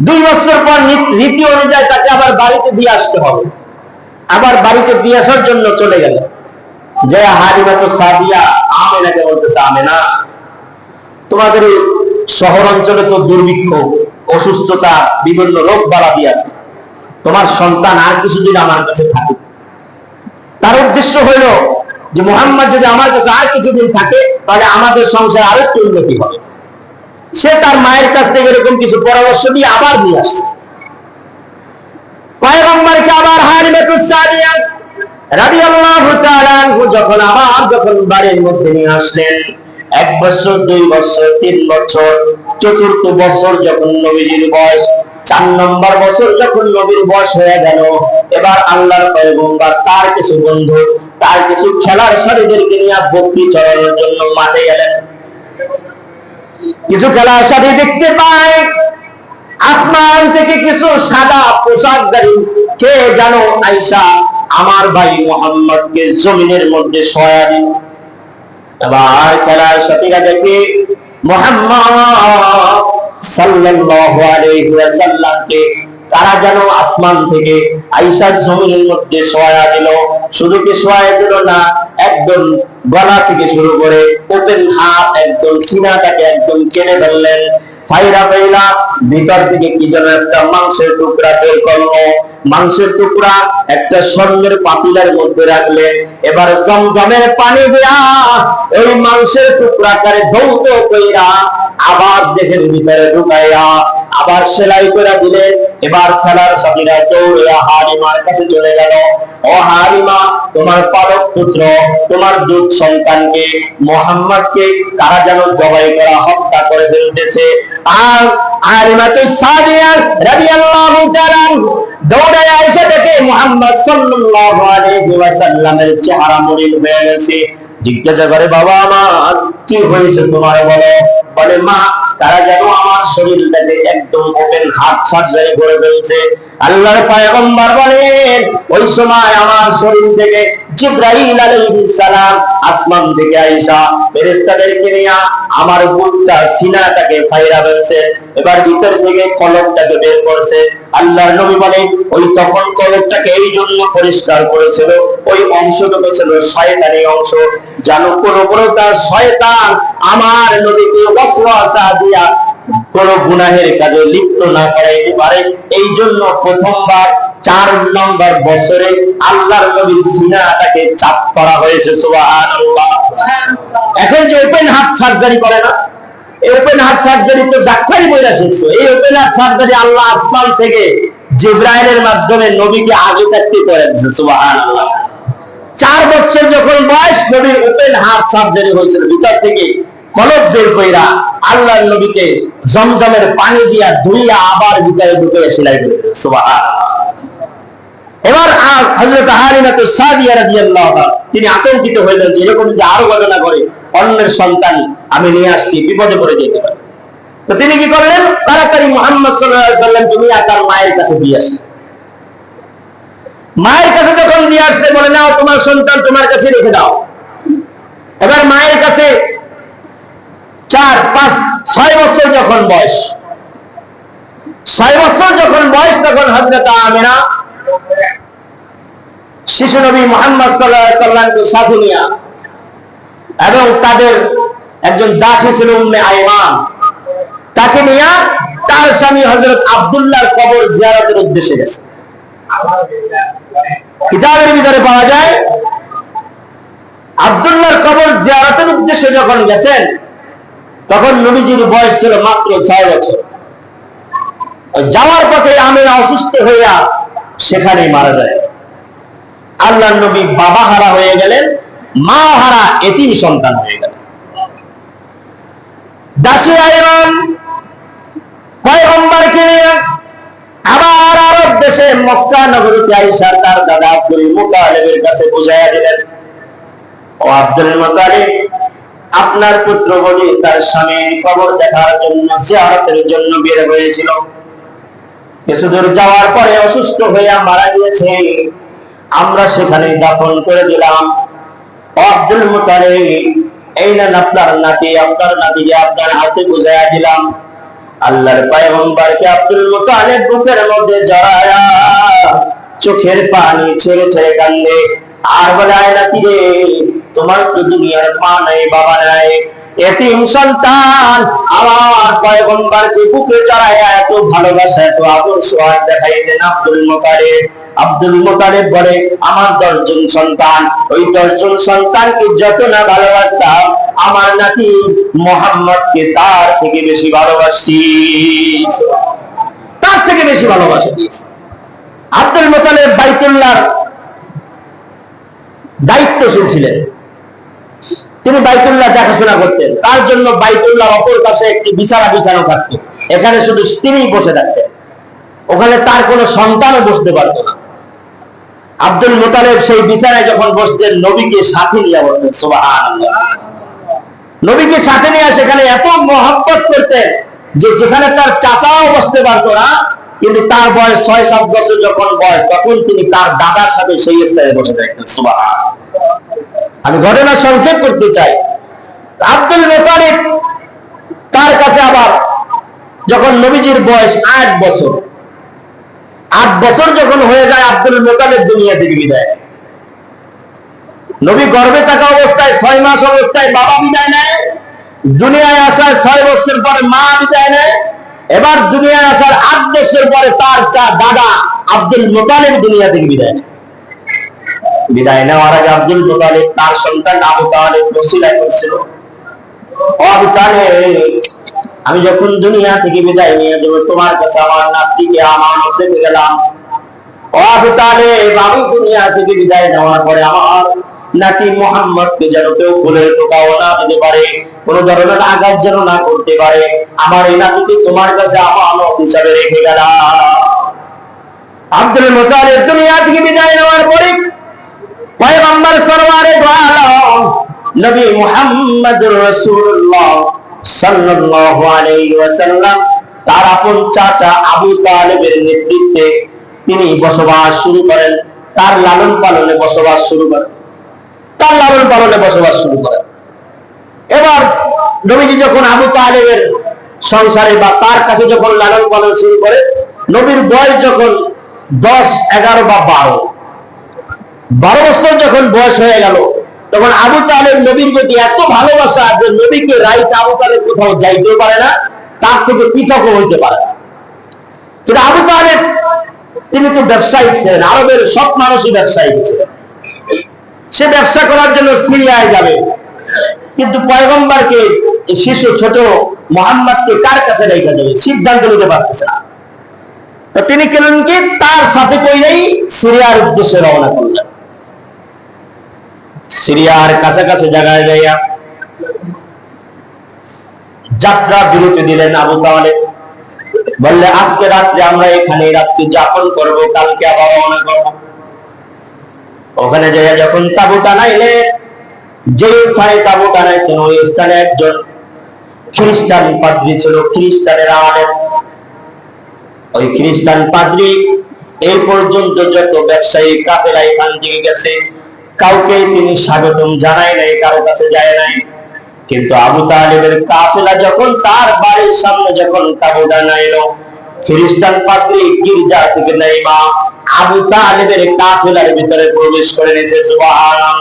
2 বছর পর রীতি অনুযায়ী তাকে আবার বাড়িতে দিয়ে আসতে হবে। আবার বাড়িতে দিয়ে আসার জন্য চলে গেল। যে হালিমাতুস সাদিয়া আমেনাকে বলতেছে, আমেনা, তোমাদের এই শহর অঞ্চলে তো দুর্ভিক্ষ, অসুস্থতা, বিভিন্ন রোগ বালাই আছে, তোমার সন্তান আর কিছুদিন আমার কাছে থাকুক। তার উদ্দেশ্য হইল যে মুহাম্মদ যদি আমার কাছে আর কিছুদিন থাকে তাহলে আমাদের সংসার আরো একটু উন্নতি হবে। সে তার মায়ের কাছ থেকে এরকম কিছু পরামর্শ দিয়ে আবার নিয়ে আসছে। পয়গম্বরকে আবার হালিমাতুস সাদিয়া রাদিয়াল্লাহু তাআলা আনহু যখন বাড়ির মধ্যে নিয়ে আসলেন, 1 বছর, 2 বছর, 3 বছর, চতুর্থ বছর যখন নবীজির বয়স, 4 নম্বর বছর যখন নবীর বয়স হয়ে গেল, এবার আল্লাহর পয়গম্বর তার কিছু বন্ধু, তার কিছু খেলার সাথীদেরকে নিয়ে বকরি চড়ানোর জন্য মাঠে গেলেন। কিছু খেলার সাথী দেখতে পায় আসমান থেকে কিছু সাদা পোশাকধারী কে যেন আয়েশা আমার ভাই মুহাম্মদকে জমিনের মধ্যে শোয়া দিল। এবার খেলার সাথীরা দেখে মুহাম্মদ সাল্লাল্লাহু আলাইহি ওয়াসাল্লামকে কারা যেন আসমান থেকে আয়েশা জমিনের মধ্যে শোয়া দিল। শুধু কি শোয়া দিল না, একদম গলা থেকে শুরু করে ওপেন হাত একদম সিনাটাকে একদম কেটে ফেললেন। ফাইরা ফাইলা ভিতর থেকে কি যেন একটা মাংসের টুকরা বের করলো। মাংসের টুকরা একটা স্বর্ণের পাতিলের মধ্যে রাখলেন। এবার জমজমের পানি দিয়া ওই মাংসের টুকরাটারে ধৌত কইরা আবার দেহের ভিতরে ঢুকাইয়া আবার সেলাই করে দিলেন। এবার খেলার সাথীরা দৌড়ে হালিমার কাছে চলে গেল। ও হালিমা, তোমার পালক পুত্র, তোমার দুধ সন্তানকে মুহাম্মদকে কারা যেন জবাই করা, হত্যা করে ফেলতেছে। আর হালিমাতুস সাদিয়া রাদিয়াল্লাহু তাআলা দৌড়ে আয়েশা দেখে মুহাম্মদ সাল্লাল্লাহু আলাইহি ওয়াসাল্লামের চেহারা মলিন হয়ে গেছে। জিজ্ঞাসা করে, বাবা আমার কি হয়েছে তোমার, বলো। বলে, মা, তারা যেন আমার শরীরটাকে একদম ওপেন হার্ট সার্জারি করে ফেলছে। আল্লাহর পয়গম্বর বলেন, ওই সময় আমার শরীর থেকে জিবরাইল আলাইহিস সালাম আসমান থেকে আয়েশা ফেরেশতাদেরকে নিয়ে আমার বুকটা সিনাটাকে ফাইরা ফেলছে। এবার ভিতর থেকে কলবটাকে বের করছে। আল্লাহর নবী বলেন, ওই তখন কলবটাকে এই জন্য পরিষ্কার করেছিল, ওই অংশটুকু ছিল শয়তানি অংশ, যেন কোন প্রকার শয়তান আমার নবীকে ওয়াসওয়াসা দিয়া কোন গুনাহের কাজে লিপ্ত না করাইতে পারে। এই জন্য প্রথমবার 4 নম্বর বছরে আল্লাহর নবীর সিনাটাকে চাপ করা হয়েছে। সুবহানাল্লাহ। এখন যে ওপেন হার্ট সার্জারি করে না, এই ওপেন হার্ট সার্জারি তো ডাক্তারি বইরা শিখছো। এই ওপেন হার্ট সার্জারি আল্লাহ আসমান থেকে জিবরাইলের মাধ্যমে নবীকে আগে থাকতে করে দিয়েছে। সুবহানাল্লাহ। 4 বছর যখন বয়স, নবীর ওপেন হার্ট সার্জারি হয়েছিল। ভিতর থেকে কলব বের কইরা আল্লাহর নবীকে জমজমের পানি দিয়া ধুইয়া আবার ভিতরে ঢুকে সেলাই করে দিয়েছে। সুবহানাল্লাহ। এবার হযরত হালিমাতু সাদিয়া রাদিয়াল্লাহু তাআলা তিনি আতঙ্কিত হইলেন যে এরকম যদি আরো ঘটনা করে অন্যের সন্তান আমি নিয়ে আসছি বিপদে পড়ে যেতে পারে। তো তিনি কি করলেন, তাড়াতাড়ি মুহাম্মদ সাল্লাল্লাহু আলাইহি ওয়াসাল্লাম তুমি তার মায়ের কাছে দিয়ে আসলেন। মায়ের কাছে যখন দিয়ে আসছে বলে নাও তোমার সন্তান তোমার কাছে রেখে দাও। এবার মায়ের কাছে 4, 5, 6 বছর যখন বয়স, 6 বছর যখন বয়স তখন হযরত আমিনা শিশু নবী মুহাম্মদ সাল্লাল্লাহু আলাইহি ওয়াসাল্লামকে সাথে নিয়ে এবং তাদের একজন দাসী ছিল উম্মে আইমান, তাকে নিয়ে তার স্বামী হযরত আব্দুল্লাহর কবর জিয়ারতের উদ্দেশ্যে গেছে। কিতাবের ভিতরে পাওয়া যায় আব্দুল্লাহর কবর জিয়ারতের উদ্দেশ্যে যখন গেছেন তখন নবীজির বয়স ছিল মাত্র 6 বছর। যাওয়ার পথে আমিনা অসুস্থ হইয়া সেখানেই মারা যায়। আল্লাহর নবী বাবা হারা হয়ে গেলেন, মা হারা এতিম সন্তান হয়ে গেলেন। দাসী আইমান পয়গম্বরকে নিয়ে আবার আরব দেশে মক্কা নগরীতে আইসা তার দাদা আব্দুল মুতালিবের কাছে বুঝাইয়া দিলেন, ও আব্দুল মুতালিব, আপনার পুত্রবধূ তার স্বামীর কবর দেখার জন্য জিয়ারতের জন্য বের হয়েছিল, কিছুদূর যাওয়ার পরে অসুস্থ হইয়া মারা গিয়েছে, আমরা সেখানে দাফন করে দিলাম। ও আব্দুল মুতালিব, এই নেন আপনার নাতি, আপনার নাতিকে আপনার হাতে বুঝাইয়া দিলাম। আল্লাহর পয়গম্বরকে আব্দুল মুতালিব বুকের মধ্যে জড়ায়া চোখের পানি ছেড়ে ছেড়ে কান্দে আর বলে, আয় নাতি রে, তোমার তো দুনিয়ার মা নাই বাবা নাই, এতিম সন্তান, আমার পয়গম্বরকে বুকে জড়ায়া এত ভালোবাসা এত আদর সোহাগ দেখাইতেন আব্দুল মুতালিব। আব্দুল মুতালিব বলে, আমার 10 জন সন্তান, ওই 10 জন সন্তানকে যত না ভালোবাসতাম আমার নাতি মুহাম্মদকে তার থেকে বেশি ভালোবাসি, তার থেকে বেশি ভালোবাসা দিয়েছি। আব্দুল মুতালিব বাইতুল্লাহর দায়িত্বশীল ছিলেন, তিনি বাইতুল্লাহ দেখাশোনা করতেন। তার জন্য বাইতুল্লাহর অপর পাশে একটি বিছানা বিছানো থাকতো, এখানে শুধু তিনিই বসে থাকতেন, ওখানে তার কোনো সন্তানও বসতে পারতো না। আব্দুল মুতালিব সেই বিছানায় যখন বসতেন নবীকে সাথে নিয়ে বসতেন, সুবহানাল্লাহ, নবীকে সাথে নিয়ে সেখানে এত মহব্বত করতেন যে যেখানে তার চাচাও বসতে পারতো না, কিন্তু তার বয়স 6-7 বছর যখন বয়স তখন তিনি তার দাদার সাথে সেই স্থানে বসে থাকতেন। সুবহানাল্লাহ। আমি ঘটনা সংক্ষেপ করতে চাই, আব্দুল মুতালিব তার কাছে আবার যখন নবীজির বয়স 8 বছর, 8 বছর যখন হয়ে যায় আব্দুল মুতালিব দুনিয়া থেকে বিদায়। নবী গর্ভে থাকা অবস্থায় 6 মাস অবস্থায় বাবা বিদায় নেয়, দুনিয়ায় আসার 6 বছর পরে মা বিদায় নেয়, এবার দুনিয়ায় আসার 8 বছর পরে তার দাদা আব্দুল মুতালিব দুনিয়া থেকে বিদায় নেয়। বিদায় নেওয়ার আগে আব্দুল মুতালিব তার সন্তান আবু তালেব ওসিলা করেছিল, ও আবু তালেব, আমি যখন দুনিয়া থেকে বিদায় নিয়ে যাব তোমার কাছে আমার নাতিকে আমানত রেখে গেলাম। ও আবু তালেব, আমি দুনিয়া থেকে বিদায় নেওয়ার পরে আমার নাতি মুহাম্মদকে যেন কেউ ফুলের টোকাও না দিতে পারে, কোন ধরনের আঘাত যেন না করতে পারে, আমার এই নাতিকে তোমার কাছে আমানত হিসাবে রেখে গেলাম। আব্দুল মুতালিব দুনিয়া থেকে বিদায় নেওয়ার পরে পয়গম্বর সরওয়ারে দো আলম নবী মুহাম্মদুর রাসূলুল্লাহ সাল্লাল্লাহু আলাইহি ওয়াসাল্লাম তার আপন চাচা আবু তালেবের নেতৃত্বে তিনি বসবাস শুরু করেন, তার লালন পালনে বসবাস শুরু করেন, তার লালন পালনে বসবাস শুরু করেন। এবার নবীজি যখন আবু তালেবের সংসারে বা তার কাছে যখন লালন পালন শুরু করে, নবীর বয়স যখন 10, 11 বা 12 বছর যখন বয়স হয়ে গেল তখন আবু তালেব নবীর প্রতি এত ভালোবাসা যে নবীকে রাইতে আবু তালেব কোথাও যাইতেও পারে না, তার থেকে পৃথক হইতে পারে না। কিন্তু আবু তালেব তিনি তো ব্যবসায়িক ছিলেন, আরবের সব মানুষই ব্যবসায়িক ছিলেন, সে ব্যবসা করার জন্য সিরিয়ায় যাবে, কিন্তু পয়গম্বরকে শিশু ছোট মুহাম্মদকে কার কাছে রেখে যাবে সিদ্ধান্ত নিতে পারতেছে না। তো তিনি কেন কি তার সাথে কইলেই সিরিয়ার উদ্দেশ্যে রওনা করলেন। সিরিয়ার কাছাকাছি জায়গায় যাইয়া যাত্রা বিরতি দিলেন আবু তালেব, বললে আজকে রাত্রে আমরা এখানে রাত্রি যাপন করব, কালকে আবার রওনা করব। ওখানে যাইয়া যখন তাঁবু টানাইলে, যে স্থানে তাঁবু টানাইছেন ওই স্থানে একজন খ্রিস্টান পাদ্রী ছিল, খ্রিস্টানের আলেম। ওই খ্রিস্টান পাদ্রী এই পর্যন্ত যত ব্যবসায়ী কাফেলা এখান থেকে গেছে কাউকে তিনি স্বাগতম জানায় নাই, কারো কাছে যায় নাই। কিন্তু আবু তালেবের কাফেলা যখন তার বাড়ির সামনে যখন তাঁবু টানাইলো, খ্রিস্টান পাদ্রী গির্জা থেকে নাইমা আবু তালেবের কাফেলার ভিতরে প্রবেশ করে নিয়েছে। সুবহানাল্লাহ।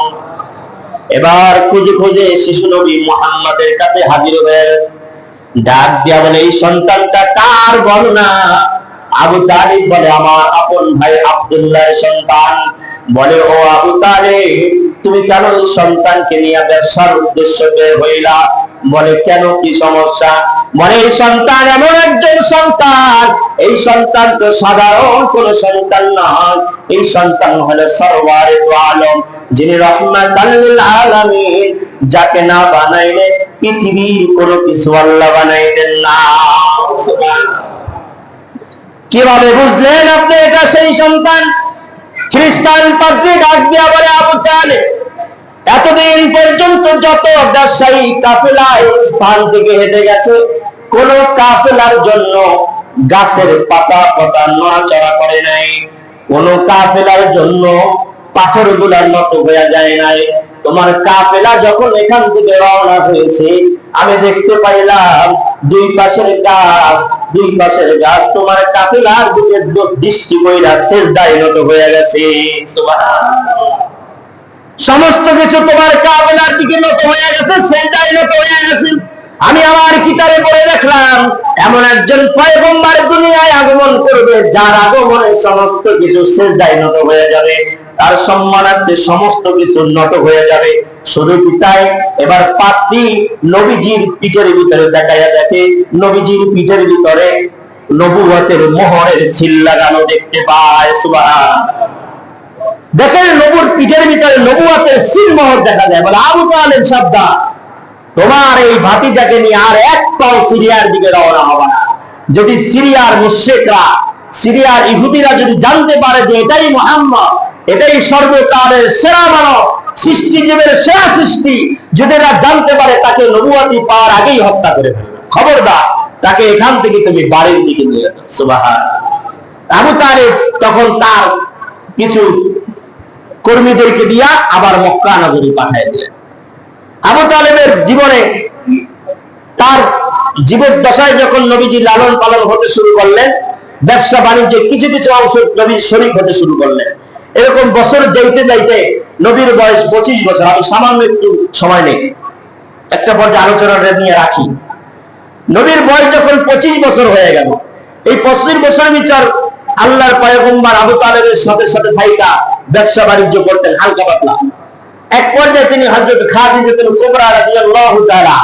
এবার খুঁজে খুঁজে শিশু নবী মুহাম্মাদের কাছে হাজির হয়ে ডাক দিয়া বলে, এই সন্তানটা কার বলো না? আবু তালিব বলে, আমার আপন ভাই আব্দুল্লাহর সন্তান। বলে, ও আবু তালিব, তুমি কেন এই সন্তানকে নিয়ে ব্যবসার উদ্দেশ্য বের হইলা? বলে, কেন, কি সমস্যা? বলে, এই সন্তান এমন একজন সন্তান, এই সন্তান তো সাধারণ কোন সন্তান নয়, এই সন্তান হলো সরওয়ারে দু আলম, যিনি রহমাতাল লিল আলামিন, যাকে না বানাইলে পৃথিবীর কোনো কিছু আল্লাহ বানাইতেন না। কিভাবে বুঝলেন আপনি এটা সেই সন্তান? খ্রিস্টান পাদ্রী ডাক দিয়া বলে, আবু তালেব, এতদিন পর্যন্ত যত ব্যবসায়ী কাফেলা এই স্থান থেকে হেঁটে গেছে, কোন কাফেলার জন্য গাছের পাতা পাতা নড়াচড়া করে নাই, কোন কাফেলার জন্য পাথর গুলার মতো হয়ে যায় নাই। তোমার কাফেলা যখন এখান থেকে রওনা হয়েছে, আমি দেখতে পাইলাম দুই পাশের গাছ তোমার কাফেলার দিকে দৃষ্টি কইরা সিজদায় নত হয়ে গেছে। সুবহানাল্লাহ। সমস্ত কিছু তোমার কাফেলার দিকে নত হয়ে গেছে, সিজদায় নত হয়ে গেছে। আমি আমার কিতাবে পড়ে দেখলাম এমন একজন পয়গম্বর দুনিয়ায় আগমন করবে, যার আগমনে সমস্ত কিছু সিজদায় নত হয়ে যাবে, তার সম্মানার্থে সমস্ত কিছু নত হয়ে যাবে। শুধু কি তাই, এবার পাত্রী নবীজির পিঠের ভিতরে দেখাইয়া দেখে, নবীজির পিঠের ভিতরে নবুয়তের মোহরের সিল লাগানো দেখতে পায়। সুবহানাল্লাহ। দেখেন নবুর পিঠের ভিতরে নবুয়তের সিল মোহর দেখা যায়। বলে, আবু তালেব সাবধান, তোমার এই ভাতিজাকে নিয়ে আর এক পাও সিরিয়ার দিকে রওনা হবে না। যদি সিরিয়ার মুশরিকরা, সিরিয়ার ইহুদিরা যদি জানতে পারে যে এটাই মুহাম্মদ, এটাই সর্বকালের সেরা মানব, সৃষ্টিজীবের সেরা সৃষ্টি, যদি এরা জানতে পারে, তাকে নবুয়তি পাওয়ার আগেই হত্যা করে ফেলবে। খবরদার, তাকে এখান থেকে তুমি বাড়ির দিকে নিয়ে যাও। সুবহানাল্লাহ। আবু তালেব তখন তার কিছু কর্মীদেরকে দিয়া আবার মক্কা নগরী পাঠিয়ে দিলেন। আবু তালেবের জীবনে, তার জীবদ্দশায় যখন নবীজি লালন পালন হতে শুরু করলেন, ব্যবসা বাণিজ্যে কিছু কিছু অংশ নবীর শরীক হতে শুরু করলেন। এরকম বছর যাইতে যাইতে নবীর বয়স 25 বছর। আমি সামান্য একটু সময় নেই, একটা পর্যায়ে আলোচনা নিয়ে রাখি। নবীর বয়স যখন 25 বছর হয়ে গেল, এই 25 বছর বিচার আল্লাহর পয়গম্বর আবু তালেবের সাথে সাথে থাইকা ব্যবসা বাণিজ্য করতেন হালকা পাতলা। এক পর্যায়ে তিনি হযরত খাদিজাতুল কুবরা রাদিয়াল্লাহু তাআলা,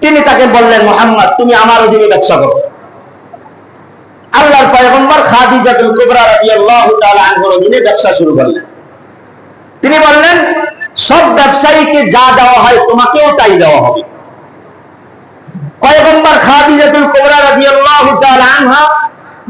তিনি তাকে বললেন, মুহাম্মদ, তুমি আমার অধীনে ব্যবসা করো। আল্লাহর পয়গম্বর খাদিজাতুল কুবরা রাদিয়াল্লাহু তাআলা আনহার অধীনে ব্যবসা শুরু করলেন। তিনি বললেন, সব ব্যবসায়ীকে যা দেওয়া হয় তোমাকেও তাই দেওয়া হবে। পয়গম্বর খাদিজাতুল কুবরা রাদিয়াল্লাহু তাআলা আনহা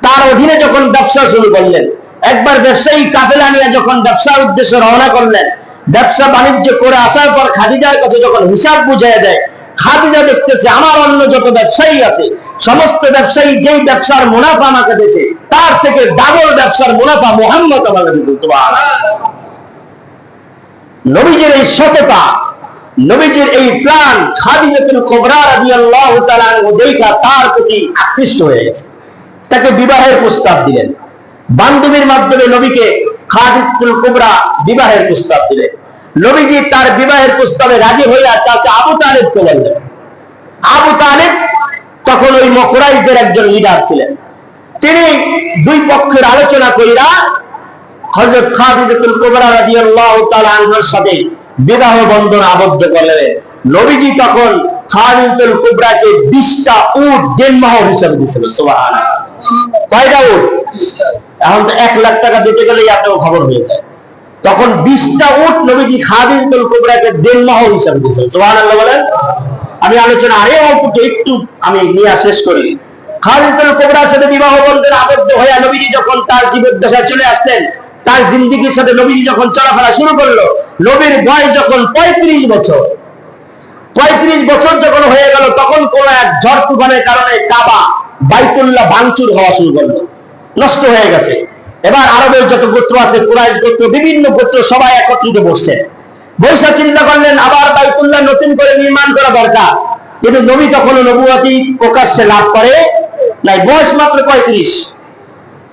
তার অধীনে যখন ব্যবসা শুরু করলেন, একবার ব্যবসায়ী কাফেলা নিয়ে যখন ব্যবসার উদ্দেশ্যে রওনা করলেন, ব্যবসা বাণিজ্য করে আসার পর খাদিজার কাছে যখন হিসাব বুঝিয়ে দেয়, খাদিজা দেখতেছে আমার অন্য যত ব্যবসায়ী আছে, সমস্ত ব্যবসায়ী যেই ব্যবসার মুনাফা আমাকে দিয়েছে, তার থেকে ডাবল ব্যবসার মুনাফা মুহাম্মদ আমাকে দিয়েছে। সুবহানাল্লাহ। নবীজির এই সততা, নবীজির এই প্রাণ খাদিজাতুল কুবরা রাদিয়াল্লাহু তাআলা আনহা দেখা তার প্রতি আকৃষ্ট হয়ে গেছে, তাকে বিবাহের প্রস্তাব দিলেন। বান্ধবীর মাধ্যমে নবীকে খাদিজাতুল কুবরা বিবাহের প্রস্তাব দিলেন। নবীজি তার বিবাহের প্রস্তাবে রাজি হইয়া চাচা আবু তালেবকে বললেন। আবু তালেব তখন ওই কুরাইশদের একজন লিডার ছিলেন। তিনি দুই পক্ষের আলোচনা কইরা হযরত খাদিজাতুল কুবরা রাদিয়াল্লাহু তাআলা আনহার সাথে বিবাহ বন্ধন আবদ্ধ করলেন। নবীজি তখন খাদিজাতুল কুবরাকে 20টা উট দেনমোহর হিসেবে দিয়েছিল। সুবহানাল্লাহ। কয়টা উট? এখন তো 1 লাখ টাকা দিতে গেলেই আপনার খবর হয়ে যায়। তখন 20টা উট নবীজি খাদিজাতুল কুবরাকে দেনমোহর হিসেবে দিয়েছিল। সুবহানাল্লাহ বলেন। আমি আলোচনা আরে অল্প একটু আমি নিয়ে শেষ করি। খাদিজাতুল কুবরার সাথে বিবাহ বন্ধনে আবদ্ধ হয়ে নবীজি যখন তার জীবদ্দশায় চলে আসলেন, তার জিন্দেগির সাথে নবী যখন চলাফেরা শুরু করলো, নবীর বয়স যখন 35 বছর, 35 বছর যখন হয়ে গেল, তখন কোন এক ঝড় তুফানের কারণে কাবা বাইতুল্লাহ ভাঙচুর হওয়া শুরু করলো, নষ্ট হয়ে গেছে। এবার আরবের যত গোত্র আছে, কুরাইশ গোত্র, বিভিন্ন গোত্র সবাই একত্রিত বসছে, বৈশা চিন্তা করলেন আবার বাইতুল্লাহ নতুন করে নির্মাণ করা দরকার। কিন্তু নবী তখনও নবুয়তি প্রকাশ্যে লাভ করে নাই, বয়স মাত্র 35,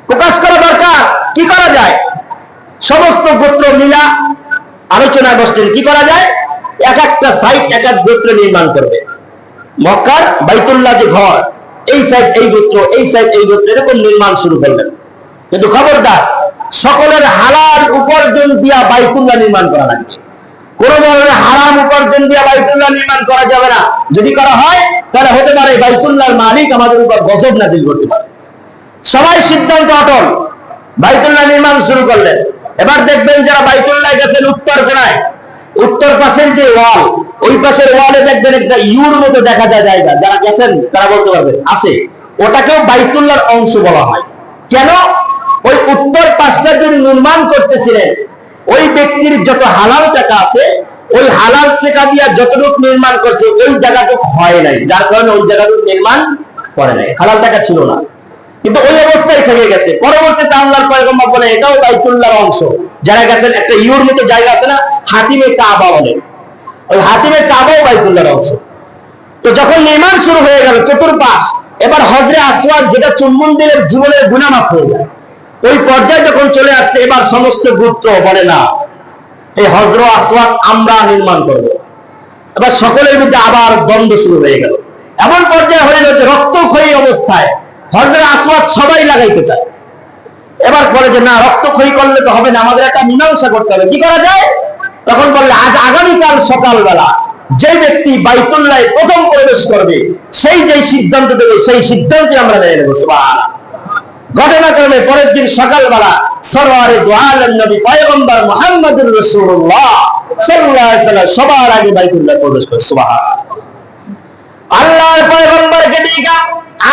প্রকাশ করা দরকার, কি করা যায়? সমস্ত গোত্র মিলা আলোচনায় বসলেন কি করা যায়, এক একটা সাইড এক এক গোত্র নির্মাণ করবে। মক্কার বাইতুল্লাহ যে ঘর, এই সাইড এই গোত্র, এই সাইড এই গোত্র, এরকম নির্মাণ শুরু করলেন। কিন্তু খবরদার, সকলের হালাল উপার্জন দিয়া বাইতুল্লাহ নির্মাণ করা লাগবে, কোন ধরনের হারাম উপার্জন দিয়া বাইতুল্লাহ নির্মাণ করা যাবে না। যদি করা হয় তাহলে হতে পারে বাইতুল্লাহর মালিক আমাদের উপর গজব নাজিল করতে পারে। সবাই সিদ্ধান্ত অটল, বাইতুল্লাহ নির্মাণ শুরু করলেন। এবার দেখবেন যারা বাইতুল্লাহ গেছেন উত্তর কোণায়, উত্তর পাশের যে ওয়াল, ওই পাশের ওয়ালে দেখবেন একটা ইউর মতো দেখা যায় জায়গা, যারা গেছেন তারা বলতে পারবে আছে, ওটাকেও বাইতুল্লাহর অংশ বলা হয়। কেন? ওই উত্তর পাশটা যিনি নির্মাণ করতেছিলেন, ওই ব্যক্তির যত হালাল টাকা আছে, ওই হালাল টাকা দিয়ে যতটুকু নির্মাণ করছে ওই জায়গাটুকু হয় নাই, যার কারণে ওই জায়গাটুকু নির্মাণ করে নাই, হালাল টাকা ছিল না, কিন্তু ওই অবস্থায় থেকে গেছে। পরবর্তীতে আল্লাহর পয়গম্বর বলে এটাও বাইতুল্লাহর অংশ। যারা গেছেন একটা ইউর মতো জায়গা আছে না, হাতিমে কাবা বলে, ওই হাতিমে কাবাও বাইতুল্লাহর অংশ। তো যখন নির্মাণ শুরু হয়ে গেল চতুর্পাশ, এবার হজরে আসওয়াদ যেটা চুম্বন দিলে জীবনের গুনাহ মাফ হয়ে যায়, ওই পর্যায়ে যখন চলে আসছে, এবার সমস্ত গোত্র বলে না এই হজর আসওয়াদ আমরা নির্মাণ করব। এবার সকলের মধ্যে আবার দ্বন্দ্ব শুরু হয়ে গেল, এমন পর্যায়ে হয়ে গেছে রক্তক্ষয়ী অবস্থায় হজরে আসওয়াদ সবাই লাগাইতে চায়। এবার বলে যে না, রক্তক্ষয়ী করলে তো হবে না, আমাদের একটা মীমাংসা করতে হবে, কি করা যায়? তখন বললে আজ আগামীকাল সকালবেলা যে ব্যক্তি বাইতুল্লাহ প্রথম প্রবেশ করবে, সেই যে সিদ্ধান্ত দেবে, সেই সিদ্ধান্তে আমরা মেনে নেব। সুবহানাল্লাহ। ঘটনাক্রমে পরের দিন সকালবেলা সরওয়ারে দু আলম নবী পয়গম্বর মুহাম্মদুর রাসূলুল্লাহ সাল্লাল্লাহু আলাইহি ওয়াসাল্লাম সবার আগে বাইতুল্লাহ প্রবেশ করে। সুবহানাল্লাহ। আল্লাহর পয়গম্বরকে দিকা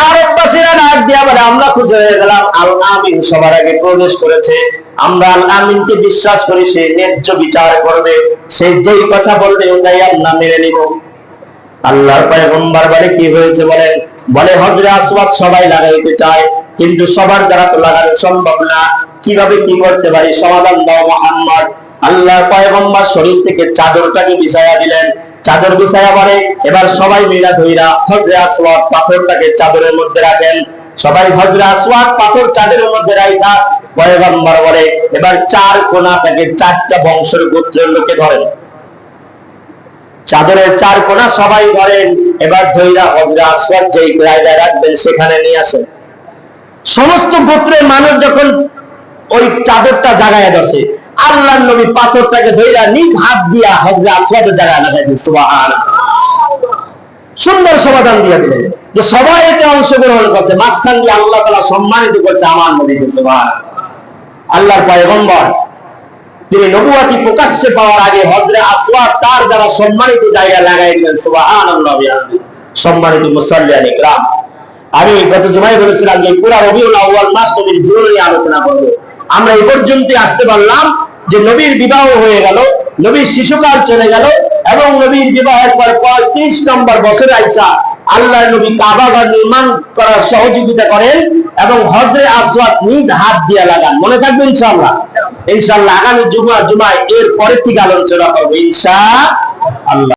আরববাসীরা ডাক দিয়া বলে আমরা খুশি হয়ে গেলাম, আল আমিন সবার আগে প্রবেশ করেছে, আমরা আল আমিনকে বিশ্বাস করি, সে ন্যায্য বিচার করবে, সে যেই কথা বলবে ওটাই আমরা মেনে নিব। আল্লাহর পয়গম্বর বলে কি হয়েছে বলেন? বলে হজরে আসওয়াদ সবাই লাগাইতে চায়, কিন্তু সবার দ্বারা তো লাগানো সম্ভব না, কিভাবে কি করতে পারি, সমাধান দাও মুহাম্মদ। আল্লাহর পয়গম্বর শরীর থেকে চাদরটাকে বিছায়া দিলেন, চাদর বিছায়া পরে এবার সবাই মিলা ধইরা হজরে আসওয়াদ পাথরটাকে চাদরের মধ্যে রাখেন। সবাই হজরে আসওয়াদ পাথর চাদরের মধ্যে রাখা, পয়গম্বর বলে এবার চার কোণা থেকে চারটা বংশের গোত্রের লোকে ধরেন, চাদরের চার কোণা সবাই ধরেন, এবার ধইরা হজরে আসওয়াদ যেই জায়গায় রাখবেন সেখানে নিয়ে আসেন। সমস্ত গোত্রের মানুষ যখন ওই চাদরটা জাগায় ধরছে, আল্লাহর নবী পাথরটাকে ধইরা নিজ হাত দিয়া হজরে আসওয়াদের জায়গায় লাগাই দিলেন। সুবহানাল্লাহ। সুন্দর সমাধান দিয়ে দিলেন যে সবাই এতে অংশগ্রহণ করছে, মাঝখান দিয়ে আল্লাহ তাআলা সম্মানিত করছে আমার নবীকে। সুবহানাল্লাহ। আল্লাহর পয়গম্বর তিনি নবুয়তি প্রকাশ্যে পাওয়ার আগে হজরে আসওয়াদ তার দ্বারা সম্মানিত জায়গায় লাগাই দিলেন। সুবহানাল্লাহ। সম্মানিত মুসাল্লিয়ান ইকরাম, আমি গত জুমায় বলেছিলাম যে পুরা রবিউল আউয়াল মাস নবীর জীবন নিয়ে আলোচনা করব। আমরা এই পর্যন্ত আসতে পারলাম যে নবীর বিবাহ হয়ে গেল, নবীর শিশুকাল চলে গেল, এবং নবীর বিবাহের পর 35 নম্বর বছরে আইসা আল্লাহর নবী কাবা ঘর নির্মাণ করার সহযোগিতা করেন এবং হজরে আসওয়াদ নিজ হাত দিয়ে লাগান। মনে থাকবে ইনশাআল্লাহ। ইনশাআল্লাহ আগামী জুমায় এর পরের থেকে আলোচনা করবো ইনশাআল্লাহ।